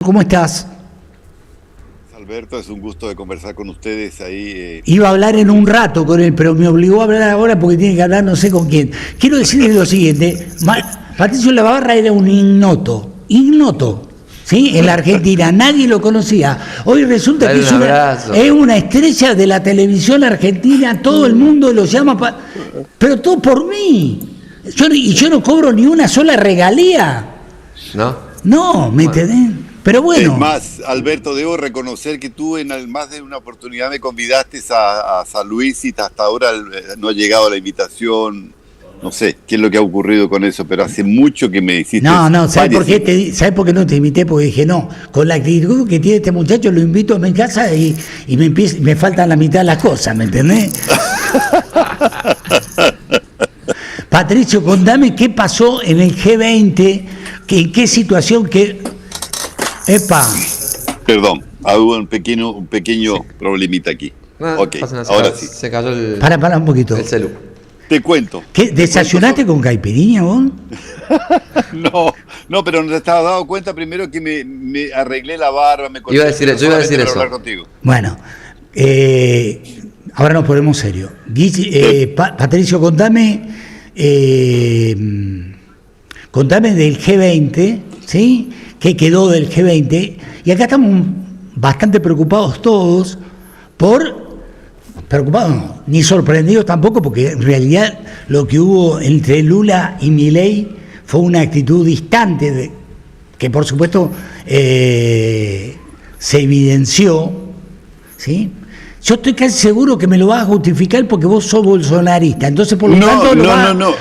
¿cómo estás? Alberto, es un gusto de conversar con ustedes ahí. Iba a hablar en un rato con él, pero me obligó a hablar ahora porque tiene que hablar no sé con quién. Quiero decirles lo siguiente, Patricio Lavarra era un ignoto, ¿sí? En la Argentina, nadie lo conocía. Hoy resulta que es una estrella de la televisión argentina, todo el mundo lo llama, pero todo por mí. Yo no cobro ni una sola regalía. No, ¿me entendés? Pero bueno. Es más, Alberto, debo reconocer que tú en más de una oportunidad me convidaste a San Luis y hasta ahora no ha llegado la invitación. No sé qué es lo que ha ocurrido con eso, pero hace mucho que me hiciste. No, ¿sabes por qué? ¿Sabes por qué no te invité? Porque dije, no, con la actitud que tiene este muchacho lo invito a mi casa y me faltan la mitad de las cosas, ¿me entendés? Patricio, contame qué pasó en el G20, en qué situación ¡Epa! Perdón, hubo un pequeño problemita aquí. Okay, ahora sí. Se cayó el... Para un poquito. El celu. Te cuento. ¿Qué? ¿Desayunaste con caipirinha vos? No, pero no te estabas dando cuenta primero que me arreglé la barba, me corté. Yo iba a decir eso. Hablar contigo. Bueno, ahora nos ponemos serio. Patricio, contame del G20, ¿sí? ¿Qué quedó del G20? Y acá estamos bastante preocupados todos preocupados no, ni sorprendidos tampoco, porque en realidad lo que hubo entre Lula y Milei fue una actitud distante, que por supuesto se evidenció, ¿sí? Yo estoy casi seguro que me lo vas a justificar porque vos sos bolsonarista, entonces por lo tanto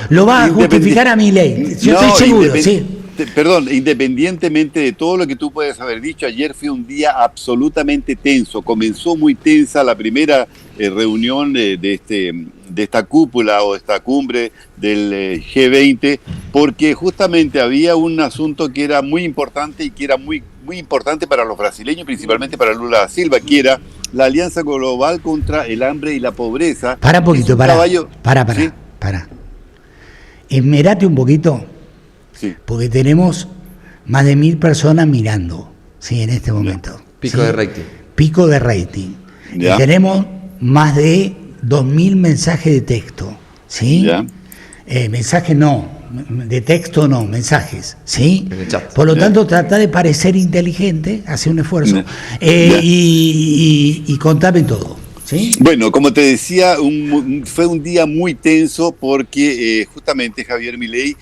lo vas a justificar a Milei. Yo estoy seguro, sí. Perdón, independientemente de todo lo que tú puedes haber dicho, ayer fue un día absolutamente tenso. Comenzó muy tensa la primera reunión de esta cúpula o esta cumbre del G20, porque justamente había un asunto que era muy importante y que era muy importante para los brasileños, principalmente para Lula da Silva, que era la Alianza Global contra el Hambre y la Pobreza. Para un poquito, ¿Sí? Esmerate un poquito. Sí. Porque tenemos más de 1.000 personas mirando, ¿sí? En este momento. Pico de rating. Pico de rating. Ya. Y tenemos más de 2.000 mensajes de texto, ¿sí? Ya. Mensajes no, de texto no, mensajes, ¿sí? En el chat. Por lo tanto, trata de parecer inteligente, hace un esfuerzo. Y contame todo, ¿sí? Bueno, como te decía, fue un día muy tenso porque justamente Javier Milei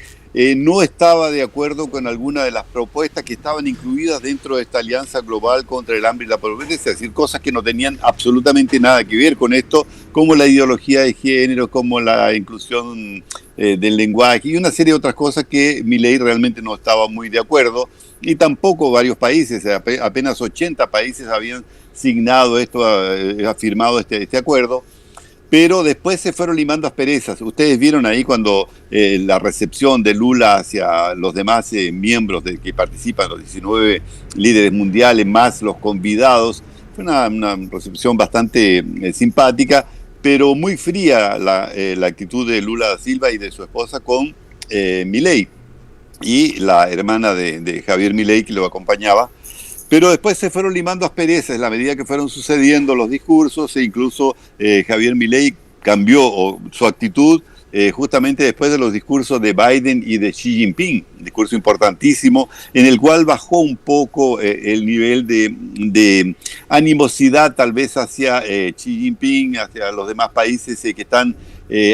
no estaba de acuerdo con alguna de las propuestas que estaban incluidas dentro de esta alianza global contra el hambre y la pobreza, es decir, cosas que no tenían absolutamente nada que ver con esto, como la ideología de género, como la inclusión del lenguaje y una serie de otras cosas que Milei realmente no estaba muy de acuerdo, y tampoco varios países, apenas 80 países habían signado firmado este acuerdo. Pero después se fueron limando asperezas. Ustedes vieron ahí cuando la recepción de Lula hacia los demás miembros que participan, los 19 líderes mundiales, más los convidados, fue una recepción bastante simpática, pero muy fría la actitud de Lula da Silva y de su esposa con Milei y la hermana de Javier Milei que lo acompañaba. Pero después se fueron limando asperezas en la medida que fueron sucediendo los discursos, e incluso Javier Milei cambió su actitud justamente después de los discursos de Biden y de Xi Jinping, un discurso importantísimo en el cual bajó un poco el nivel de animosidad tal vez hacia Xi Jinping, hacia los demás países que están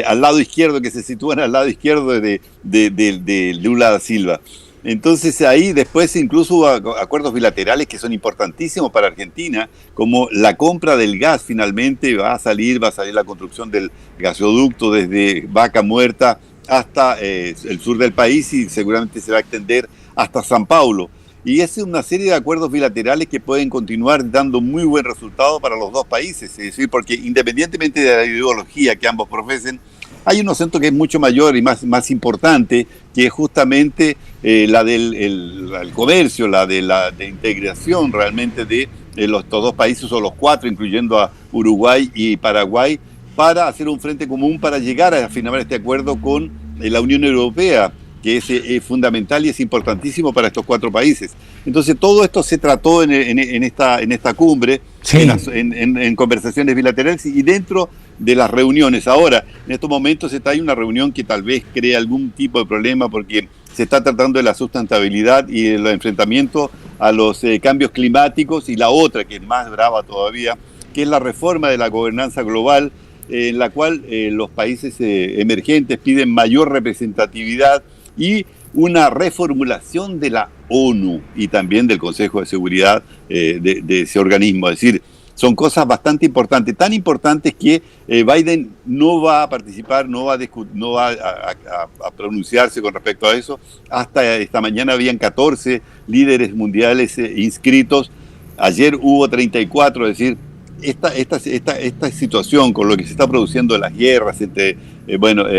al lado izquierdo, que se sitúan al lado izquierdo de Lula da Silva. Entonces ahí después incluso hubo acuerdos bilaterales que son importantísimos para Argentina, como la compra del gas. Finalmente va a salir la construcción del gasoducto desde Vaca Muerta hasta el sur del país y seguramente se va a extender hasta San Paulo. Y es una serie de acuerdos bilaterales que pueden continuar dando muy buen resultado para los dos países, es decir, porque independientemente de la ideología que ambos profesen, hay un asunto que es mucho mayor y más importante, que es justamente la del el comercio, la de integración realmente de estos dos países, o los cuatro, incluyendo a Uruguay y Paraguay, para hacer un frente común para llegar a firmar este acuerdo con la Unión Europea. que es fundamental y es importantísimo para estos 4 países. Entonces todo esto se trató en esta cumbre, sí, en conversaciones bilaterales y dentro de las reuniones. Ahora, en estos momentos hay una reunión que tal vez cree algún tipo de problema porque se está tratando de la sustentabilidad y el enfrentamiento a los cambios climáticos, y la otra, que es más brava todavía, que es la reforma de la gobernanza global, en la cual los países emergentes piden mayor representatividad y una reformulación de la ONU y también del Consejo de Seguridad de ese organismo. Es decir, son cosas bastante importantes, tan importantes que Biden no va a participar, no va a pronunciarse con respecto a eso. Hasta esta mañana habían 14 líderes mundiales inscritos, ayer hubo 34, es decir, esta situación con lo que se está produciendo en las guerras entre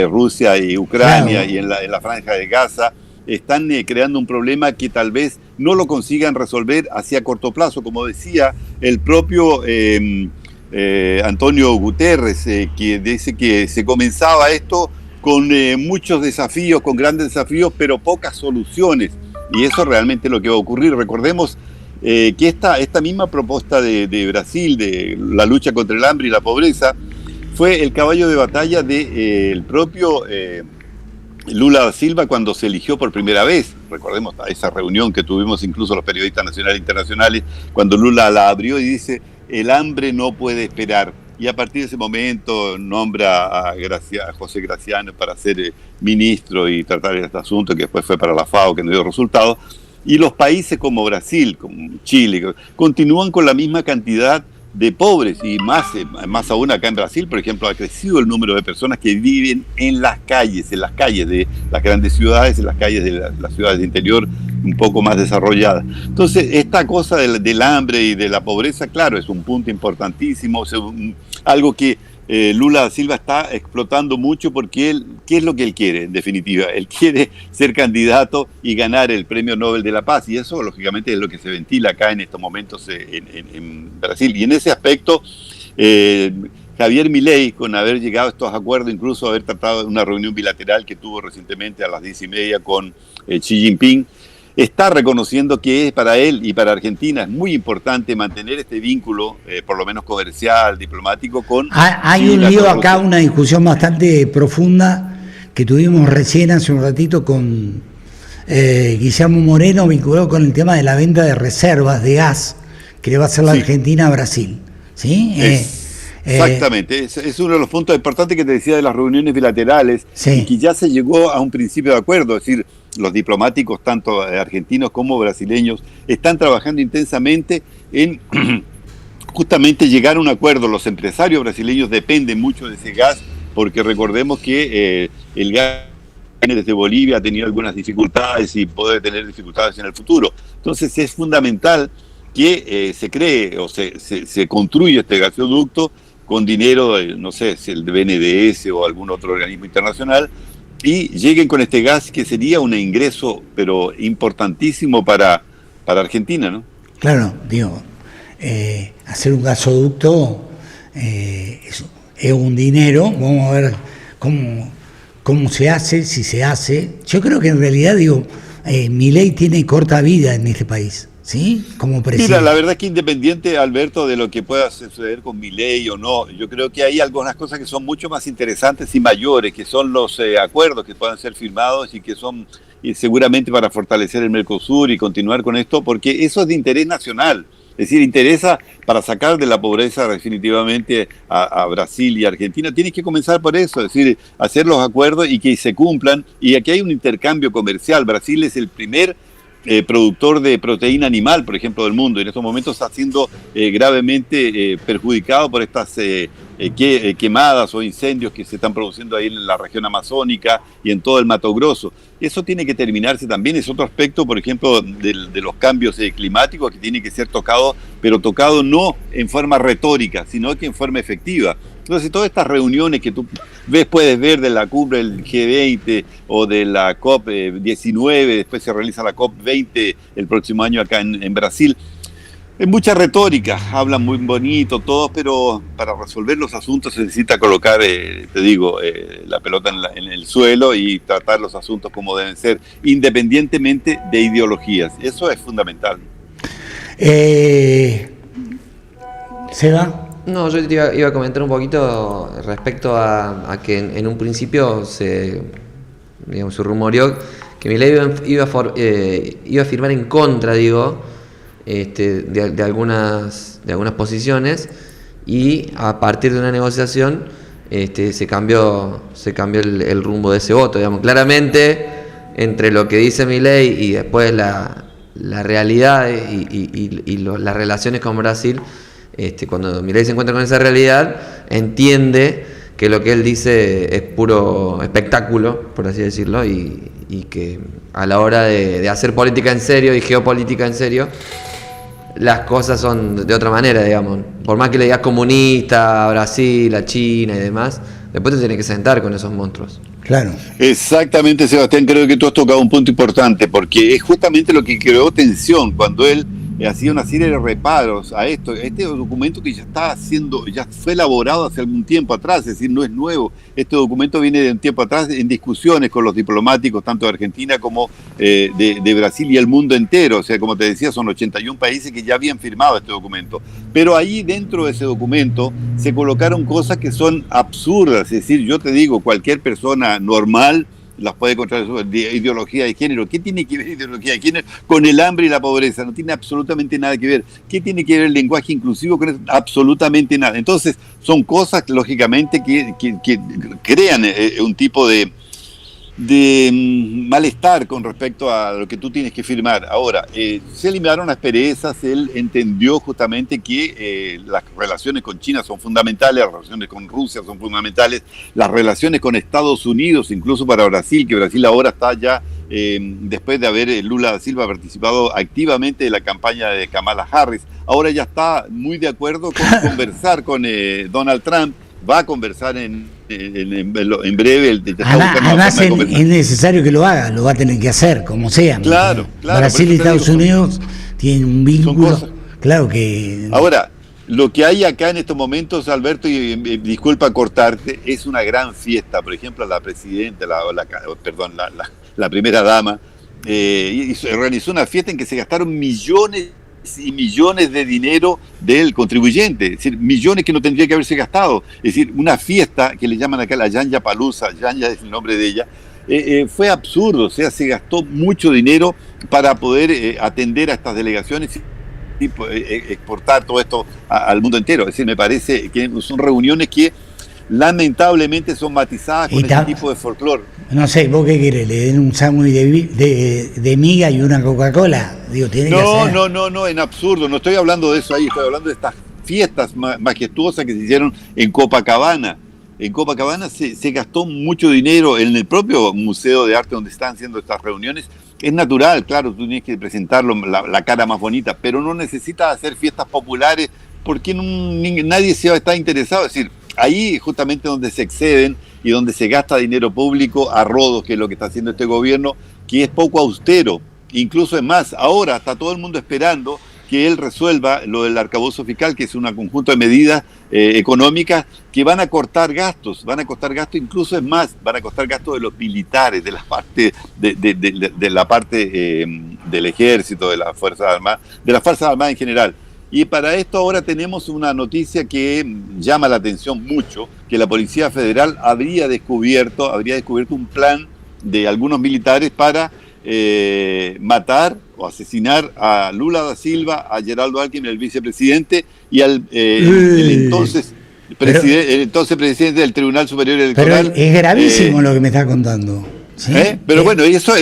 Rusia y Ucrania, claro, y en la franja de Gaza, están creando un problema que tal vez no lo consigan resolver hacia corto plazo, como decía el propio Antonio Guterres, que dice que se comenzaba esto con muchos desafíos, con grandes desafíos, pero pocas soluciones, y eso realmente es lo que va a ocurrir. Recordemos que esta misma propuesta de Brasil, de la lucha contra el hambre y la pobreza, fue el caballo de batalla del propio Lula da Silva cuando se eligió por primera vez. Recordemos esa reunión que tuvimos incluso los periodistas nacionales e internacionales, cuando Lula la abrió y dice: el hambre no puede esperar. Y a partir de ese momento nombra a José Graciano para ser ministro y tratar este asunto, que después fue para la FAO, que no dio resultados. Y los países como Brasil, como Chile, continúan con la misma cantidad de pobres, y más aún acá en Brasil, por ejemplo, ha crecido el número de personas que viven en las calles de las grandes ciudades, en las calles de las ciudades de interior un poco más desarrolladas. Entonces, esta cosa del hambre y de la pobreza, claro, es un punto importantísimo, algo que Lula da Silva está explotando mucho, porque ¿qué es lo que él quiere, en definitiva? Él quiere ser candidato y ganar el Premio Nobel de la Paz, y eso lógicamente es lo que se ventila acá en estos momentos en Brasil. Y en ese aspecto, Javier Milei, con haber llegado a estos acuerdos, incluso haber tratado de una reunión bilateral que tuvo recientemente a las 10:30 con Xi Jinping, está reconociendo que para él y para Argentina es muy importante mantener este vínculo, por lo menos comercial, diplomático, con... Hay un lío acá, una discusión bastante profunda que tuvimos recién hace un ratito con Guillermo Moreno, vinculado con el tema de la venta de reservas de gas que le va a hacer la Argentina a Brasil. ¿Sí? Exactamente, es uno de los puntos importantes que te decía de las reuniones bilaterales, y que ya se llegó a un principio de acuerdo. Es decir, los diplomáticos, tanto argentinos como brasileños, están trabajando intensamente en justamente llegar a un acuerdo. Los empresarios brasileños dependen mucho de ese gas, porque recordemos que el gas desde Bolivia ha tenido algunas dificultades y puede tener dificultades en el futuro. Entonces es fundamental que se cree o se construya este gasoducto con dinero, no sé, si el BNDES o algún otro organismo internacional, y lleguen con este gas, que sería un ingreso pero importantísimo para Argentina, ¿no? Claro, digo, hacer un gasoducto es un dinero. Vamos a ver cómo se hace, si se hace. Yo creo que en realidad, Milei tiene corta vida en este país, ¿sí? Como presidente. Mira, la verdad es que independiente, Alberto, de lo que pueda suceder con Milei o no, yo creo que hay algunas cosas que son mucho más interesantes y mayores, que son los acuerdos que puedan ser firmados y que son seguramente para fortalecer el Mercosur y continuar con esto, porque eso es de interés nacional. Es decir, interesa para sacar de la pobreza definitivamente a Brasil y Argentina. Tienes que comenzar por eso, es decir, hacer los acuerdos y que se cumplan. Y aquí hay un intercambio comercial. Brasil es el primer productor de proteína animal, por ejemplo, del mundo. En estos momentos está siendo gravemente perjudicado por estas quemadas o incendios que se están produciendo ahí en la región amazónica y en todo el Mato Grosso. Eso tiene que terminarse también. Es otro aspecto, por ejemplo, de los cambios climáticos, que tiene que ser tocado, pero tocado no en forma retórica, sino que en forma efectiva. Entonces, todas estas reuniones que tú puedes ver de la cumbre del G20 o de la COP19, después se realiza la COP20 el próximo año acá en Brasil, Es mucha retórica, hablan muy bonito todos, pero para resolver los asuntos se necesita colocar, te digo, la pelota en el suelo y tratar los asuntos como deben ser, independientemente de ideologías. Eso es fundamental. ¿Seba? No, yo iba a comentar un poquito respecto a que en un principio se rumoreó que Milei iba a firmar en contra, de algunas posiciones, y a partir de una negociación se cambió el rumbo de ese voto, claramente entre lo que dice Milei y después la realidad y las relaciones con Brasil. Cuando Milei se encuentra con esa realidad, entiende que lo que él dice es puro espectáculo, por así decirlo, y que a la hora de hacer política en serio y geopolítica en serio, las cosas son de otra manera, Por más que le digas comunista a Brasil, a China y demás, después te tienes que sentar con esos monstruos. Claro. Exactamente, Sebastián, creo que tú has tocado un punto importante, porque es justamente lo que creó tensión cuando él hacía una serie de reparos a este documento que ya fue elaborado hace algún tiempo atrás, es decir, no es nuevo. Este documento viene de un tiempo atrás en discusiones con los diplomáticos, tanto de Argentina como de Brasil y el mundo entero. O sea, como te decía, son 81 países que ya habían firmado este documento. Pero ahí dentro de ese documento se colocaron cosas que son absurdas. Es decir, yo te digo, cualquier persona normal las puede encontrar de ideología de género. ¿Qué tiene que ver ideología de género con el hambre y la pobreza? No tiene absolutamente nada que ver. ¿Qué tiene que ver el lenguaje inclusivo con eso? Absolutamente nada. Entonces, son cosas, lógicamente, que crean un tipo de malestar con respecto a lo que tú tienes que firmar. Ahora, se eliminaron asperezas, él entendió justamente que las relaciones con China son fundamentales, las relaciones con Rusia son fundamentales, las relaciones con Estados Unidos, incluso para Brasil, que Brasil ahora está ya, después de haber Lula da Silva participado activamente de la campaña de Kamala Harris, ahora ya está muy de acuerdo con conversar con Donald Trump, va a conversar en breve. Además es necesario que lo haga, lo va a tener que hacer, como sea. Claro. Brasil y Estados Unidos tienen un vínculo. Claro que... Ahora, lo que hay acá en estos momentos, Alberto, y disculpa cortarte, es una gran fiesta. Por ejemplo, la presidenta, la primera dama, organizó una fiesta en que se gastaron millones y millones de dinero del contribuyente, es decir, millones que no tendría que haberse gastado. Es decir, una fiesta que le llaman acá la Yanya Palusa, Yanya es el nombre de ella, fue absurdo. O sea, se gastó mucho dinero para poder atender a estas delegaciones y exportar todo esto al mundo entero. Es decir, me parece que son reuniones que lamentablemente son matizadas con este tipo de folclore. No sé, ¿vos qué querés? ¿Le den un sándwich de miga y una Coca-Cola? No, en absurdo. No estoy hablando de eso ahí, estoy hablando de estas fiestas majestuosas que se hicieron en Copacabana. En Copacabana se gastó mucho dinero en el propio Museo de Arte donde están haciendo estas reuniones. Es natural, claro, tú tienes que presentarlo la cara más bonita, pero no necesitas hacer fiestas populares porque nadie está interesado. Es decir, ahí justamente donde se exceden y donde se gasta dinero público a rodos, que es lo que está haciendo este gobierno, que es poco austero. Incluso es más, ahora está todo el mundo esperando que él resuelva lo del arcabouzo fiscal, que es un conjunto de medidas económicas que van a cortar gastos, incluso es más, van a cortar gastos de los militares, de la parte de la parte del ejército, de las Fuerzas Armadas en general. Y para esto ahora tenemos una noticia que llama la atención mucho, que la Policía Federal habría descubierto un plan de algunos militares para matar o asesinar a Lula da Silva, a Geraldo Alckmin, el vicepresidente, y al el entonces presidente del Tribunal Superior Electoral. Pero es gravísimo lo que me está contando. ¿Sí? Pero bueno, eso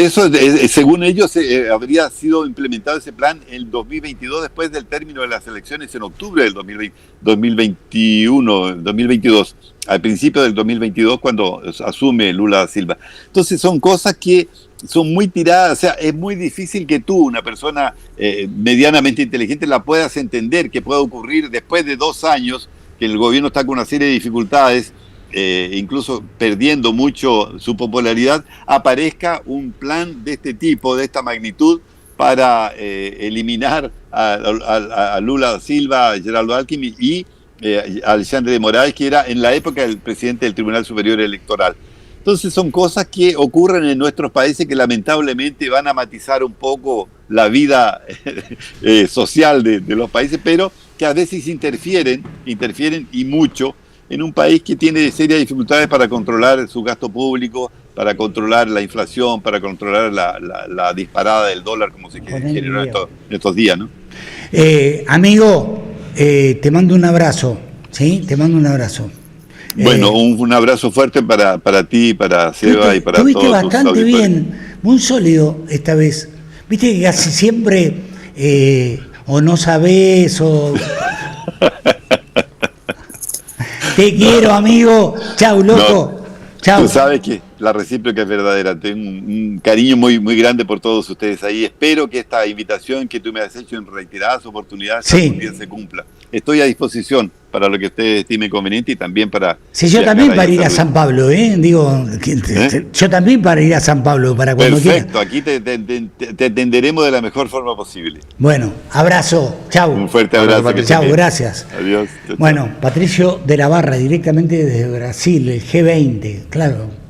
según ellos habría sido implementado ese plan en 2022, después del término de las elecciones en octubre del 2022, al principio del 2022, cuando asume Lula da Silva. Entonces son cosas que son muy tiradas. O sea, es muy difícil que tú, una persona medianamente inteligente, la puedas entender, que pueda ocurrir después de 2 años que el gobierno está con una serie de dificultades, incluso perdiendo mucho su popularidad, aparezca un plan de este tipo, de esta magnitud, para eliminar a Lula da Silva, a Geraldo Alckmin y a Alexandre de Moraes, que era en la época el presidente del Tribunal Superior Electoral. Entonces son cosas que ocurren en nuestros países que lamentablemente van a matizar un poco la vida social de los países, pero que a veces interfieren y mucho en un país que tiene serias dificultades para controlar su gasto público, para controlar la inflación, para controlar la disparada del dólar, como se generó en estos días, ¿no? Amigo, te mando un abrazo, ¿sí? Te mando un abrazo. Bueno, un abrazo fuerte para ti, para Seba y para todos. Estuviste bastante bien, muy sólido esta vez. Viste que casi siempre o no sabés o... Te quiero, amigo. Chau, loco. No, chau. Tú sabes que la recíproca es verdadera. Tengo un cariño muy, muy grande por todos ustedes ahí. Espero que esta invitación que tú me has hecho en reiteradas oportunidades algún día se cumpla. Estoy a disposición para lo que ustedes estimen conveniente y también para... Sí, yo también para ir a San Pablo, Digo, yo también para ir a San Pablo, para cuando quieras. Perfecto, aquí te atenderemos de la mejor forma posible. Bueno, abrazo, chau. Un fuerte abrazo. Chau, gracias. Adiós. Bueno, Patricio de la Barra, directamente desde Brasil, el G20, claro.